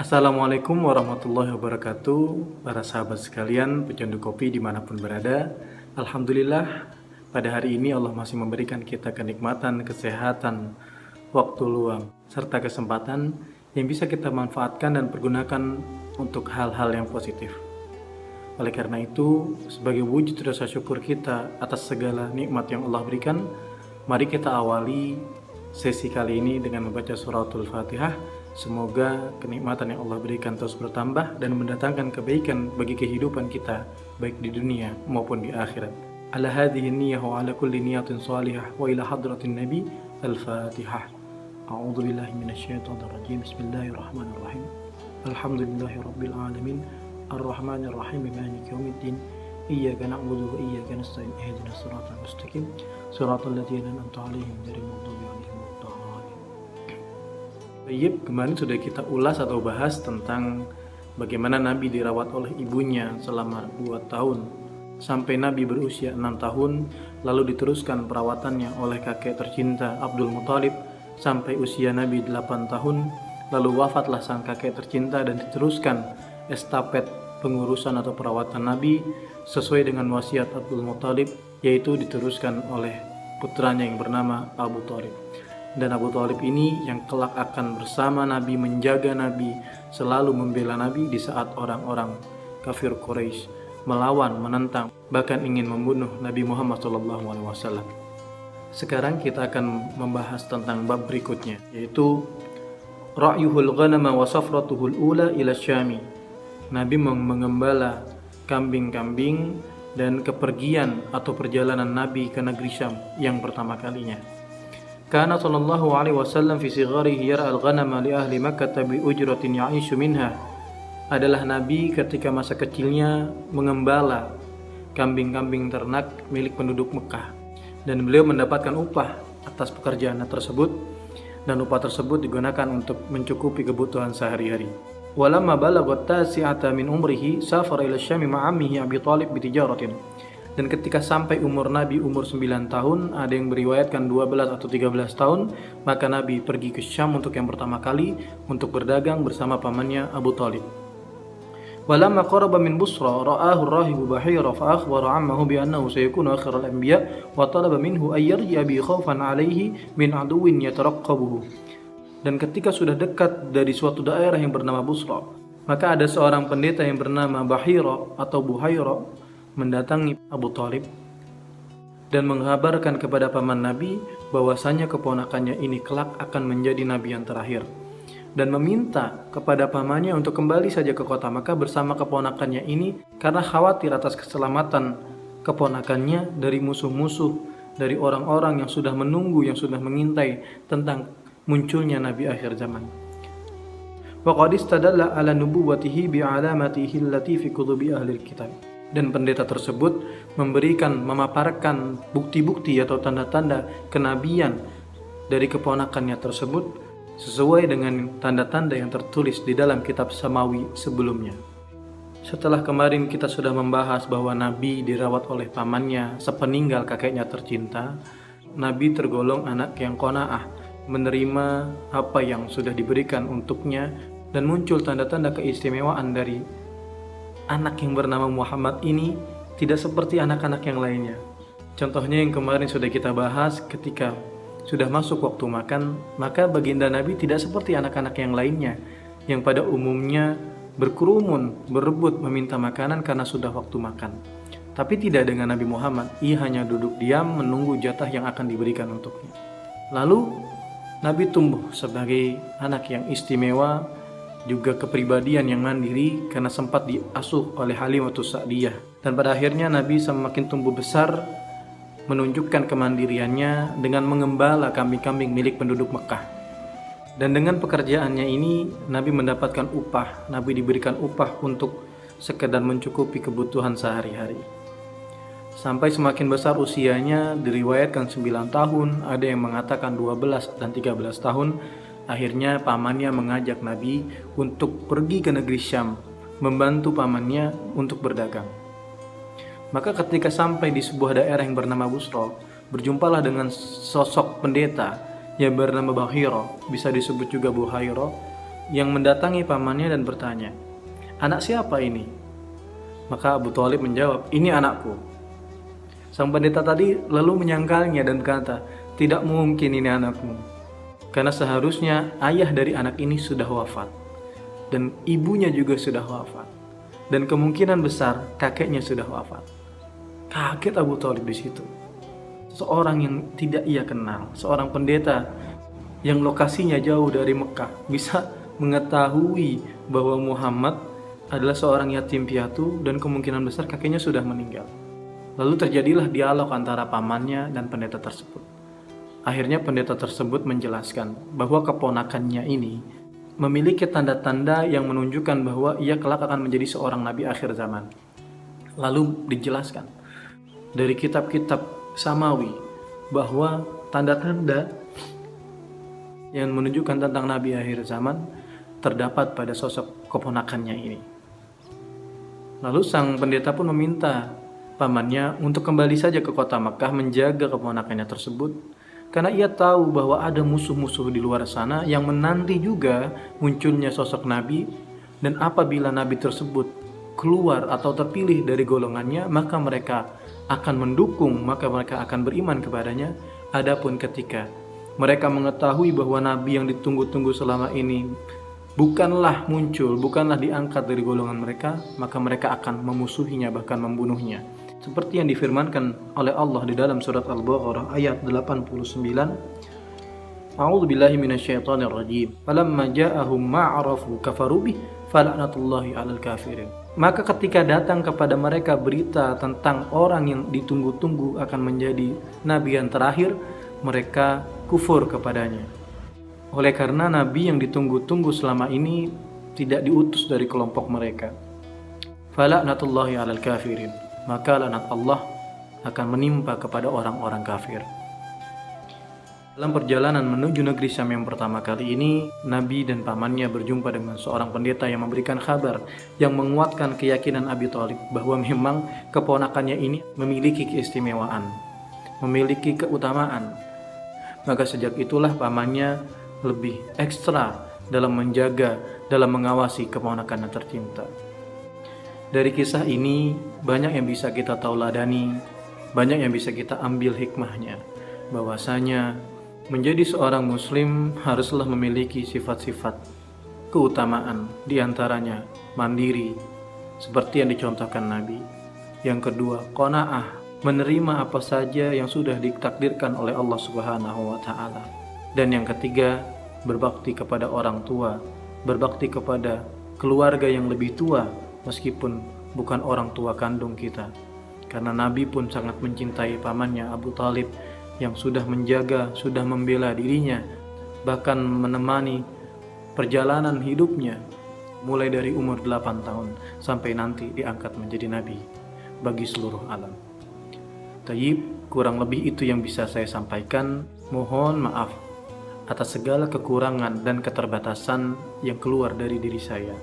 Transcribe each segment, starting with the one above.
Assalamualaikum warahmatullahi wabarakatuh. Para sahabat sekalian, pecandu kopi dimanapun berada. Alhamdulillah, pada hari ini Allah masih memberikan kita kenikmatan, kesehatan, waktu luang, serta kesempatan yang bisa kita manfaatkan dan pergunakan untuk hal-hal yang positif. Oleh karena itu, sebagai wujud rasa syukur kita atas segala nikmat yang Allah berikan, mari kita awali sesi kali ini dengan membaca suratul Fatihah. Semoga kenikmatan yang Allah berikan terus bertambah dan mendatangkan kebaikan bagi kehidupan kita, baik di dunia maupun di akhirat. Ala hadhihi niyyah wa ala kulli niyatin salihah wa ila hadratin nabi al-Fatihah. A'udzu billahi minasyaitonir rajim. Bismillahirrahmanirrahim. Alhamdulillahi rabbil alamin. Ar-rahmanir rahim. Maliki yaumiddin. Iyyaka na'budu wa iyyaka nasta'in. Ihdinas siratal mustaqim. Siratal ladzina an'amta 'alaihim ghairil maghdubi 'alaihim waladdallin. Baik, kemarin sudah kita ulas atau bahas tentang bagaimana Nabi dirawat oleh ibunya selama 2 tahun sampai Nabi berusia 6 tahun, lalu diteruskan perawatannya oleh kakek tercinta Abdul Muthalib sampai usia Nabi 8 tahun, lalu wafatlah sang kakek tercinta dan diteruskan estafet pengurusan atau perawatan Nabi sesuai dengan wasiat Abdul Muthalib, yaitu diteruskan oleh putranya yang bernama Abu Thalib. Dan Abu Thalib ini yang kelak akan bersama Nabi, menjaga Nabi, selalu membela Nabi di saat orang-orang kafir Quraisy melawan, menentang, bahkan ingin membunuh Nabi Muhammad SAW. Sekarang kita akan membahas tentang bab berikutnya, yaitu Ra'yuhul ghanama wa safratuhul ula ila syami. Nabi mengembala kambing-kambing dan kepergian atau perjalanan Nabi ke negeri Syam yang pertama kalinya. Kana sallallahu alaihi wasallam fi sigharihi yar'al ghanama li ahli Makkah bi ujratin ya'ishu minha. Adalah Nabi ketika masa kecilnya mengembala kambing-kambing ternak milik penduduk Mekah, dan beliau mendapatkan upah atas pekerjaan tersebut, dan upah tersebut digunakan untuk mencukupi kebutuhan sehari-hari. Walamma balagat tasi'ata min umrihi safara ila Syam ma'ammihi Abi Thalib bi tijaratin. Dan ketika sampai umur Nabi umur 9 tahun, ada yang meriwayatkan 12 atau 13 tahun, maka Nabi pergi ke Syam untuk yang pertama kali untuk berdagang bersama pamannya Abu Thalib. Walamma qaraba min Busra ra'ahu ar-rahibu bahira fa akhbara 'ammahu bi annahu sayakunu akhir al-anbiya wa talaba minhu ay yarji'a bi khaufan 'alayhi min 'aduwwin yataraqqabuhu. Dan ketika sudah dekat dari suatu daerah yang bernama Busra, maka ada seorang pendeta yang bernama Bahira atau Buhaira mendatangi Abu Thalib dan mengabarkan kepada paman Nabi bahwasanya keponakannya ini kelak akan menjadi nabi yang terakhir, dan meminta kepada pamannya untuk kembali saja ke kota Makkah bersama keponakannya ini karena khawatir atas keselamatan keponakannya dari musuh-musuh, dari orang-orang yang sudah menunggu, yang sudah mengintai tentang munculnya nabi akhir zaman. Wa qad istadalla ala nubuwwatihi bi alamatihi allati fi kutubi ahli kitab. Dan pendeta tersebut memaparkan bukti-bukti atau tanda-tanda kenabian dari keponakannya tersebut sesuai dengan tanda-tanda yang tertulis di dalam kitab samawi sebelumnya. Setelah kemarin kita sudah membahas bahwa Nabi dirawat oleh pamannya sepeninggal kakeknya tercinta, Nabi tergolong anak yang qanaah, menerima apa yang sudah diberikan untuknya, dan muncul tanda-tanda keistimewaan dari anak yang bernama Muhammad ini tidak seperti anak-anak yang lainnya. Contohnya yang kemarin sudah kita bahas, ketika sudah masuk waktu makan, maka baginda Nabi tidak seperti anak-anak yang lainnya yang pada umumnya berkerumun, berebut meminta makanan karena sudah waktu makan. Tapi tidak dengan Nabi Muhammad, ia hanya duduk diam menunggu jatah yang akan diberikan untuknya. Lalu Nabi tumbuh sebagai anak yang istimewa, juga kepribadian yang mandiri karena sempat diasuh oleh Halimatus Sa'diyah. Dan pada akhirnya Nabi semakin tumbuh besar, menunjukkan kemandiriannya dengan mengembala kambing-kambing milik penduduk Mekah. Dan dengan pekerjaannya ini Nabi mendapatkan upah, Nabi diberikan upah untuk sekedar mencukupi kebutuhan sehari-hari. Sampai semakin besar usianya, diriwayatkan 9 tahun, ada yang mengatakan 12 dan 13 tahun. Akhirnya pamannya mengajak Nabi untuk pergi ke negeri Syam, membantu pamannya untuk berdagang. Maka ketika sampai di sebuah daerah yang bernama Busra, berjumpalah dengan sosok pendeta yang bernama Bahira, bisa disebut juga Buhaira, yang mendatangi pamannya dan bertanya, "Anak siapa ini?" Maka Abu Thalib menjawab, "Ini anakku." Sang pendeta tadi lalu menyangkalnya dan berkata, "Tidak mungkin ini anakmu. Karena seharusnya ayah dari anak ini sudah wafat. Dan ibunya juga sudah wafat. Dan kemungkinan besar kakeknya sudah wafat." Kaget Abu Thalib di situ. Seorang yang tidak ia kenal, seorang pendeta yang lokasinya jauh dari Mekah, bisa mengetahui bahwa Muhammad adalah seorang yatim piatu dan kemungkinan besar kakeknya sudah meninggal. Lalu terjadilah dialog antara pamannya dan pendeta tersebut. Akhirnya pendeta tersebut menjelaskan bahwa keponakannya ini memiliki tanda-tanda yang menunjukkan bahwa ia kelak akan menjadi seorang nabi akhir zaman. Lalu dijelaskan dari kitab-kitab samawi bahwa tanda-tanda yang menunjukkan tentang nabi akhir zaman terdapat pada sosok keponakannya ini. Lalu sang pendeta pun meminta pamannya untuk kembali saja ke kota Makkah menjaga keponakannya tersebut, karena ia tahu bahwa ada musuh-musuh di luar sana yang menanti juga munculnya sosok nabi, dan apabila nabi tersebut keluar atau terpilih dari golongannya, maka mereka akan mendukung, maka mereka akan beriman kepadanya. Adapun ketika mereka mengetahui bahwa nabi yang ditunggu-tunggu selama ini bukanlah muncul, bukanlah diangkat dari golongan mereka, maka mereka akan memusuhinya, bahkan membunuhnya. Seperti yang difirmankan oleh Allah di dalam surat Al-Baqarah ayat 89, A'udzu billahi minasyaitonir rajim. Falamma ja'ahum ma'arafu kafaru bih fala'natullahi 'alal kafirin. Maka ketika datang kepada mereka berita tentang orang yang ditunggu-tunggu akan menjadi nabi yang terakhir, mereka kufur kepadanya. Oleh karena nabi yang ditunggu-tunggu selama ini tidak diutus dari kelompok mereka. Fala'natullahi 'alal kafirin. Maka laknat Allah akan menimpa kepada orang-orang kafir. Dalam perjalanan menuju negeri Syam yang pertama kali ini, Nabi dan pamannya berjumpa dengan seorang pendeta yang memberikan kabar yang menguatkan keyakinan Abi Thalib bahwa memang keponakannya ini memiliki keistimewaan, memiliki keutamaan. Maka sejak itulah pamannya lebih ekstra dalam menjaga, dalam mengawasi keponakannya tercinta. Dari kisah ini banyak yang bisa kita tauladani, banyak yang bisa kita ambil hikmahnya, bahwasanya menjadi seorang muslim haruslah memiliki sifat-sifat keutamaan, diantaranya mandiri, seperti yang dicontohkan Nabi. Yang kedua, qanaah, menerima apa saja yang sudah ditakdirkan oleh Allah Subhanahu wa taala. Dan yang ketiga, berbakti kepada orang tua, berbakti kepada keluarga yang lebih tua meskipun bukan orang tua kandung kita. Karena Nabi pun sangat mencintai pamannya Abu Thalib yang sudah menjaga, sudah membela dirinya, bahkan menemani perjalanan hidupnya mulai dari umur 8 tahun sampai nanti diangkat menjadi nabi bagi seluruh alam. Tayyib, kurang lebih itu yang bisa saya sampaikan. Mohon maaf atas segala kekurangan dan keterbatasan yang keluar dari diri saya.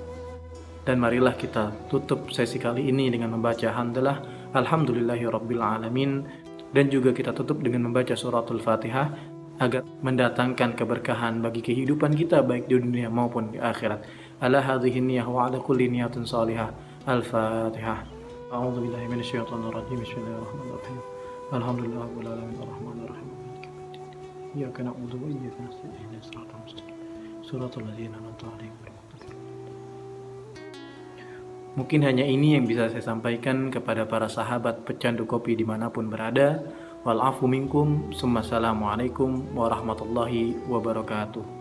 Dan marilah kita tutup sesi kali ini dengan membaca hamdalah alhamdulillahirabbil alamin, dan juga kita tutup dengan membaca suratul Fatihah agar mendatangkan keberkahan bagi kehidupan kita baik di dunia maupun di akhirat. Ala hadhihi niyyah wa ala kulli niyatin salihah. Al-Fatihah. A'udzu billahi minasyaitonir rajim. Bismillahirrahmanirrahim. Alhamdulillahirabbil alamin arrahmanir rahim. Iyyaka na'budu wa iyyaka nasta'in. Ihdinas siratal mustaqim. Shiratal ladzina an'amta 'alaihim. Mungkin hanya ini yang bisa saya sampaikan kepada para sahabat pecandu kopi dimanapun berada. Wal afu minkum. Assalamualaikum warahmatullahi wabarakatuh.